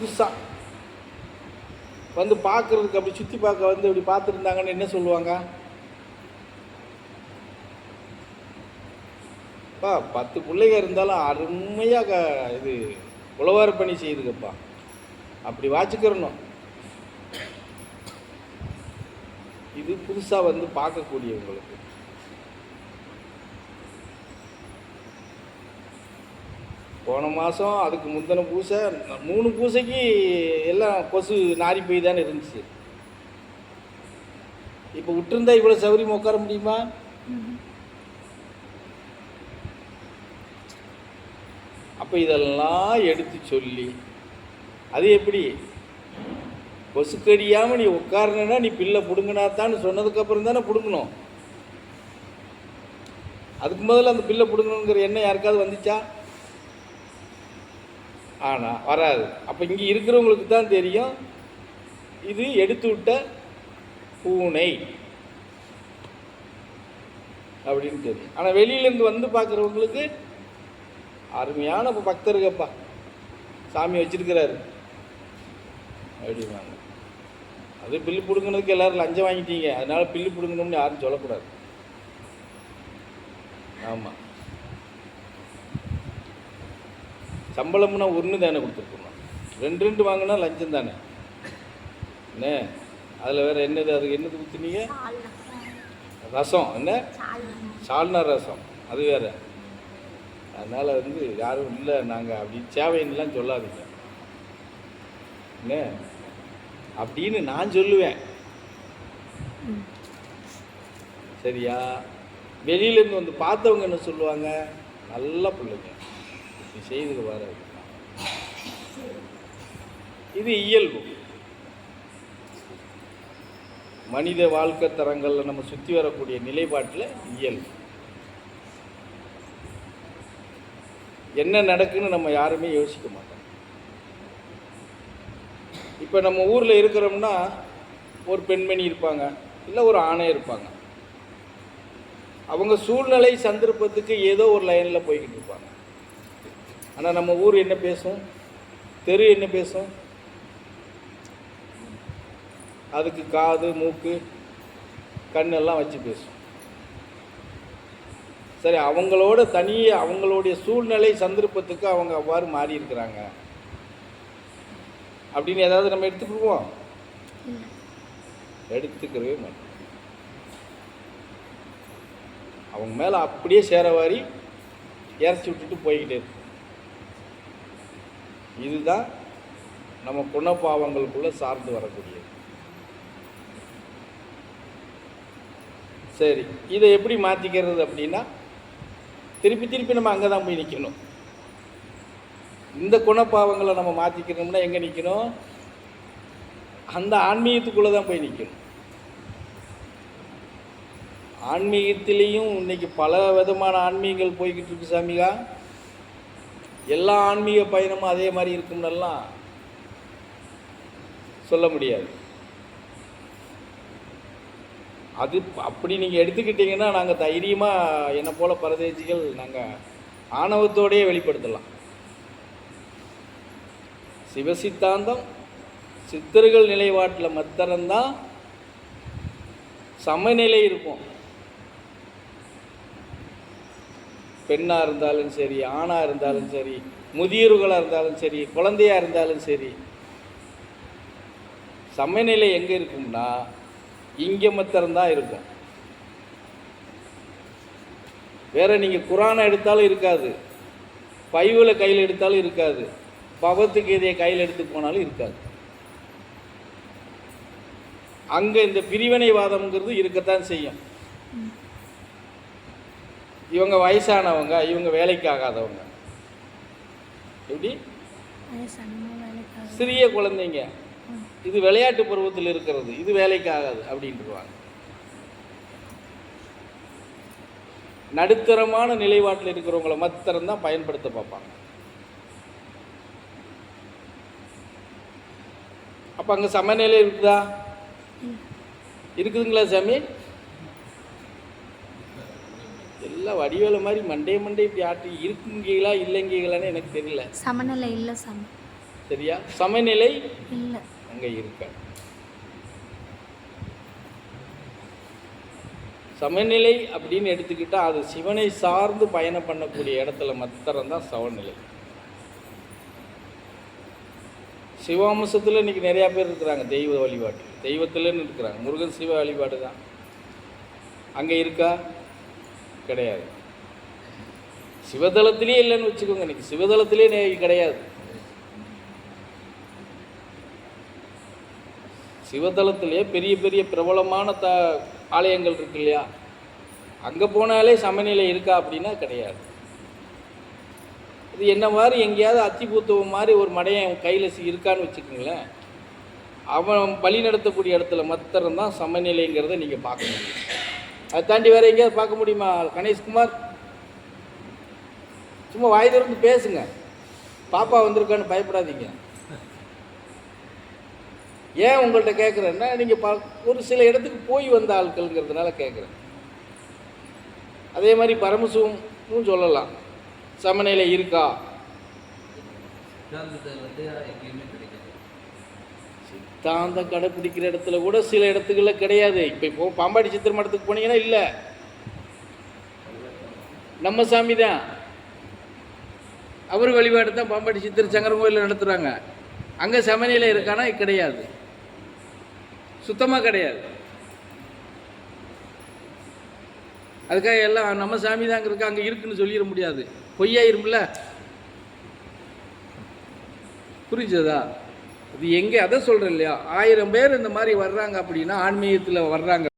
புதுசாக வந்து பார்க்குறதுக்கு அப்படி சுற்றி பார்க்க வந்து இப்படி பார்த்துருந்தாங்கன்னு என்ன சொல்லுவாங்க? அப்பா 10 பிள்ளைங்க இருந்தாலும் அருமையாக இது உழவார பணி செய்யுதுங்கப்பா, அப்படி வாச்சிக்கிறணும். இது புதுசாக வந்து பார்க்கக்கூடியவங்களுக்கு. போன மாதம் அதுக்கு முந்தின பூசை 3 பூசைக்கு எல்லாம் கொசு நாரி போய் தானே இருந்துச்சு. இப்போ விட்டுருந்தா இவ்வளோ சௌகரியமாக உட்கார முடியுமா? அப்போ இதெல்லாம் எடுத்து சொல்லி, அது எப்படி கொசுக்கடியாமல் நீ உட்காரணுன்னா நீ பில்லை பிடுங்கினாத்தான்னு சொன்னதுக்கப்புறம் தானே பிடுங்கணும். அதுக்கு முதல்ல அந்த பில்லை பிடுங்கணுங்கிற எண்ணம் யாருக்காவது வந்துச்சா? ஆனால் வராது. அப்போ இங்கே இருக்கிறவங்களுக்கு தான் தெரியும் இது எடுத்து விட்ட பூனை அப்படின்னு தெரியும். ஆனால் வெளியிலேருந்து வந்து பார்க்குறவங்களுக்கு அருமையான பக்தருங்கப்பா, சாமி வச்சிருக்கிறாரு அப்படிவாங்க. அது பில்லு பிடுங்கினதுக்கு எல்லோரும் லஞ்சம் வாங்கிட்டீங்க, அதனால பில்லு பிடுங்கணும்னு யாரும் சொல்லக்கூடாது. ஆமாம், சம்பளம்னா 1 தானே கொடுத்துருக்கணும், 2 வாங்கினா லஞ்சம் தானே என்ன? அதில் வேறு என்னது, அதுக்கு என்னது ஊற்றுனீங்க? ரசம், என்ன சால்னா ரசம், அது வேறு. அதனால் வந்து யாரும் இல்லை நாங்கள் அப்படி சேவைன்னெலாம் சொல்லாதீங்க என்ன அப்படின்னு நான் சொல்லுவேன். சரியா? வெளியிலேருந்து வந்து பார்த்தவங்க என்ன சொல்லுவாங்க? நல்ல பிள்ளைங்க, இப்படி செய்துக்கு வர. இது இயல்பு. மனித வாழ்க்கை தரங்களில் நம்ம சுற்றி வரக்கூடிய நிலைப்பாட்டில் இயல்பு. என்ன நடக்குன்னு நம்ம யாருமே யோசிக்க மாட்டோம். இப்போ நம்ம ஊரில் இருக்கிறோம்னா ஒரு பெண்மணி இருப்பாங்க, இல்லை ஒரு ஆணை இருப்பாங்க. அவங்க சூழ்நிலை சந்தர்ப்பத்துக்கு ஏதோ ஒரு லைனில் போய்கிட்டு இருப்பாங்க. ஆனால் நம்ம ஊர் என்ன பேசும், தெரு என்ன பேசும்? அதுக்கு காது மூக்கு கண்ணெல்லாம் வச்சு பேசும். சரி, அவங்களோட தனியே அவங்களுடைய சூழ்நிலை சந்தர்ப்பத்துக்கு அவங்க அவ்வாறு மாறி இருக்கிறாங்க அப்படின்னு ஏதாவது நம்ம எடுத்துக்கிடுவோம்? எடுத்துக்கவே மாட்டோம். அவங்க மேலே அப்படியே சேரவாரி இறச்சி விட்டுட்டு போய்கிட்டே இருக்கும். இதுதான் நம்ம குணப்பாவங்களுக்குள்ள சார்ந்து வரக்கூடியது. சரி, இதை எப்படி மாற்றிக்கிறது அப்படின்னா, திருப்பி திருப்பி நம்ம அங்கே தான் போய் நிற்கணும். இந்த குணப்பாவங்களை நம்ம மாற்றிக்கணும்னா எங்கே நிற்கணும்? அந்த ஆன்மீகத்துக்குள்ளே தான் போய் நிற்கணும். ஆன்மீகத்திலையும் இன்னைக்கு பல விதமான ஆன்மீகங்கள் போய்கிட்டு இருக்கு சாமிகா. எல்லா ஆன்மீக பயணமும் அதே மாதிரி இருக்கும்னெல்லாம் சொல்ல முடியாது. அது அப்படி நீங்கள் எடுத்துக்கிட்டிங்கன்னா நாங்கள் தைரியமாக என்னை போல் பரதேசிகள் நாங்கள் ஆணவத்தோடையே வெளிப்படுத்தலாம். சிவசித்தாந்தம் சித்தர்கள் நிலைப்பாட்டில் மாத்திரம்தான் சமநிலை இருக்கும். பெண்ணாக இருந்தாலும் சரி, ஆணாக இருந்தாலும் சரி, முதியோர்களாக இருந்தாலும் சரி, குழந்தையாக இருந்தாலும் சரி, சமநிலை எங்கே இருக்கும்னா இங்கே மாத்திரம்தான் இருக்கும். வேற நீங்கள் குரானை எடுத்தாலும் இருக்காது, பைபிளை கையில் எடுத்தாலும் இருக்காது, பகவத்கீதையை கையில் எடுத்து போனாலும் இருக்காது. அங்கே இந்த பிரிவினைவாதம்ங்கிறது இருக்கத்தான் செய்யும். இவங்க வயசானவங்க, இவங்க வேலைக்கு ஆகாதவங்க, எப்படி சிறிய குழந்தைங்க, இது விளையாட்டு பருவத்தில் இருக்கிறது, இது வேலைக்கு ஆகாது அப்படின்ட்டுருவாங்க. நடுத்தரமான நிலைப்பாட்டில் இருக்கிறவங்கள மாத்திரம்தான் பயன்படுத்த பார்ப்பாங்க. அப்போ அங்கே சமநிலை இருக்குதா? இருக்குதுங்களா சாமி? எல்லாம் வடிவேல மாதிரி மண்டே இப்படி ஆட்டி இருக்குங்கீங்களா இல்லைங்கீங்களான்னு எனக்கு தெரியல. சமநிலை இல்லை சாமி. சரியா? சமநிலை இல்லை, அங்கே இருக்க. சமநிலை அப்படின்னு எடுத்துக்கிட்டால் அது சிவனை சார்ந்து பயணம் பண்ணக்கூடிய இடத்துல மாத்திரம்தான் சமநிலை. சிவாம்சத்தில் இன்றைக்கி நிறையா பேர் இருக்கிறாங்க. தெய்வ வழிபாடு தெய்வத்தில்னு இருக்கிறாங்க. முருகன் சிவ வழிபாடு தான். அங்கே இருக்கா? கிடையாது. சிவதளத்திலே இல்லைன்னு வச்சுக்கோங்க. இன்றைக்கி சிவதளத்திலே கிடையாது. சிவதளத்திலே பெரிய பெரிய பிரபலமான ஆலயங்கள் இருக்கு இல்லையா, அங்கே போனாலே சமநிலை இருக்கா அப்படின்னா கிடையாது. இது என்ன மாதிரி எங்கேயாவது அத்திபூத்தவம் மாதிரி ஒரு மடையன் கையில் இருக்கான்னு வச்சுக்கோங்களேன், அவன் வழி நடத்தக்கூடிய இடத்துல மாத்திரம்தான் சமநிலைங்கிறத நீங்கள் பார்க்க முடியும். அதை தாண்டி வேறு எங்கேயாவது பார்க்க முடியுமா? கணேஷ்குமார், சும்மா வாய் திறந்து பேசுங்க. பாப்பா வந்திருக்கான்னு பயப்படாதீங்க. ஏன் உங்கள்கிட்ட கேட்குறேன்னா, நீங்கள் ஒரு சில இடத்துக்கு போய் வந்த ஆட்கள்ங்கிறதுனால கேட்குறேன். அதே மாதிரி பரமசிவமும் சொல்லலாம், சமநிலை இருக்கா? சித்தாந்தம் கடைப்பிடிக்கிற இடத்துல கூட சில இடத்துக்குள்ள கிடையாது. இப்போ பாம்பாடி சித்திர மடத்துக்கு போனீங்கன்னா இல்லை, நம்ம சாமி தான், அவர் வழிபாடு தான் பாம்பாடி சித்திர சங்கரன் கோயிலில் நடத்துகிறாங்க. அங்கே சமநிலை இருக்கானா? கிடையாது, சுத்தமாக கிடையாது. அதுக்காக எல்லாம் நம்ம சாமி தாங்க இருக்கு அங்கே இருக்குன்னு சொல்லிட முடியாது, பொய்யாயிரும்ல. புரிஞ்சதா? இது எங்கே அதை சொல்கிறேன் இல்லையா, 1000 பேர் இந்த மாதிரி வர்றாங்க அப்படின்னா ஆன்மீகத்தில் வர்றாங்க.